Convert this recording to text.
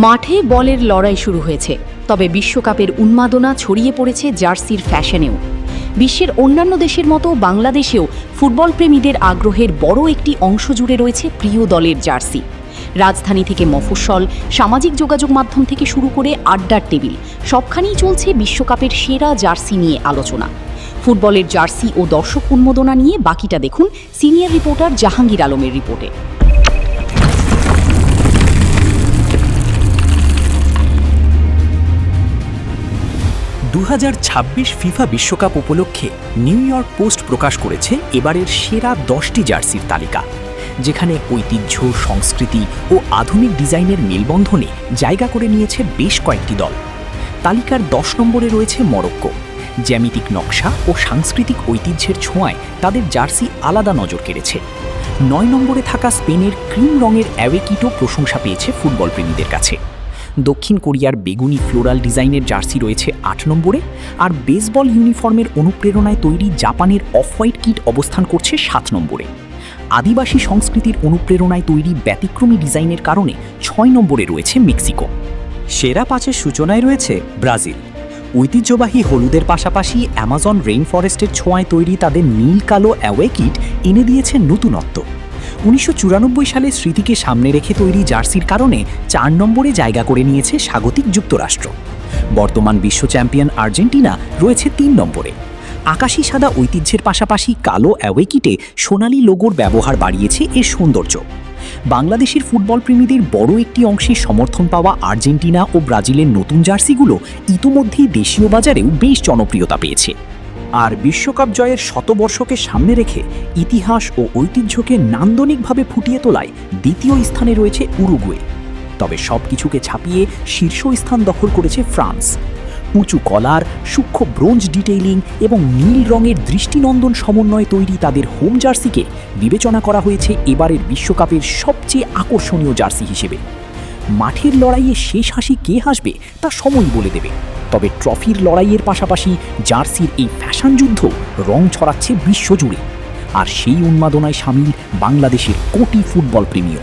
মাঠে বলের লড়াই শুরু হয়েছে, তবে বিশ্বকাপের উন্মাদনা ছড়িয়ে পড়েছে জার্সির ফ্যাশনেও। বিশ্বের অন্যান্য দেশের মতো বাংলাদেশেও ফুটবল প্রেমীদের আগ্রহের বড় একটি অংশ জুড়ে রয়েছে প্রিয় দলের জার্সি। রাজধানী থেকে মফস্বল, সামাজিক যোগাযোগ মাধ্যম থেকে শুরু করে আড্ডার টেবিল, সবখানেই চলছে বিশ্বকাপের সেরা জার্সি নিয়ে আলোচনা। ফুটবলের জার্সি ও দর্শক উন্মাদনা নিয়ে বাকিটা দেখুন সিনিয়র রিপোর্টার জাহাঙ্গীর আলমের রিপোর্টে। 2026 ফিফা বিশ্বকাপ উপলক্ষে নিউ ইয়র্ক পোস্ট প্রকাশ করেছে এবারের সেরা 10টি জার্সির তালিকা, যেখানে ঐতিহ্য, সংস্কৃতি ও আধুনিক ডিজাইনের মেলবন্ধনে জায়গা করে নিয়েছে বেশ কয়েকটি দল। তালিকার 10 নম্বরে রয়েছে মরক্কো। জ্যামিতিক নকশা ও সাংস্কৃতিক ঐতিহ্যের ছোঁয়ায় তাদের জার্সি আলাদা নজর কেড়েছে। 9 নম্বরে থাকা স্পেনের ক্রিম রঙের অ্যাওয়ে কিটও প্রশংসা পেয়েছে ফুটবল প্রেমীদের কাছে। দক্ষিণ কোরিয়ার বেগুনি ফ্লোরাল ডিজাইনের জার্সি রয়েছে 8 নম্বরে, আর বেসবল ইউনিফর্মের অনুপ্রেরণায় তৈরি জাপানের অফ হোয়াইট কিট অবস্থান করছে 7 নম্বরে। আদিবাসী সংস্কৃতির অনুপ্রেরণায় তৈরি ব্যতিক্রমী ডিজাইনের কারণে 6 নম্বরে রয়েছে মেক্সিকো। সেরা 5-এর সূচনায় রয়েছে ব্রাজিল। ঐতিহ্যবাহী হলুদের পাশাপাশি অ্যামাজন রেইন ফরেস্টের ছোঁয়ায় তৈরি তাদের নীল কালো অ্যাওয়ে কিট এনে দিয়েছে নতুনত্ব। 1994 সালের স্মৃতিকে সামনে রেখে তৈরি জার্সির কারণে 4 নম্বরে জায়গা করে নিয়েছে স্বাগতিক যুক্তরাষ্ট্র। বর্তমান বিশ্ব চ্যাম্পিয়ন আর্জেন্টিনা রয়েছে 3 নম্বরে। আকাশি সাদা ঐতিহ্যের পাশাপাশি কালো অ্যাওয়ে কিটে সোনালি লোগোর ব্যবহার বাড়িয়েছে এর সৌন্দর্য। বাংলাদেশের ফুটবল প্রেমীদের বড় একটি অংশের সমর্থন পাওয়া আর্জেন্টিনা ও ব্রাজিলের নতুন জার্সিগুলো ইতোমধ্যেই দেশীয় বাজারেও বেশ জনপ্রিয়তা পেয়েছে। আর বিশ্বকাপ জয়ের শতবর্ষকে সামনে রেখে ইতিহাস ও ঐতিহ্যকে নান্দনিকভাবে ফুটিয়ে তোলায় দ্বিতীয় স্থানে রয়েছে উরুগুয়ে। তবে সব কিছুকে ছাপিয়ে শীর্ষস্থান দখল করেছে ফ্রান্স। উঁচু কলার, সূক্ষ্ম ব্রোঞ্জ ডিটেইলিং এবং নীল রঙের দৃষ্টিনন্দন সমন্বয়ে তৈরি তাদের হোম জার্সিকে বিবেচনা করা হয়েছে এবারের বিশ্বকাপের সবচেয়ে আকর্ষণীয় জার্সি হিসেবে। মাঠের লড়াইয়ে শেষ হাসি কে হাসবে তা সময় বলে দেবে, তবে ট্রফির লড়াইয়ের পাশাপাশি জার্সির এই ফ্যাশন যুদ্ধ রং ছড়াচ্ছে বিশ্বজুড়ে। আর সেই উন্মাদনায় সামিল বাংলাদেশের কোটি ফুটবল প্রেমীও।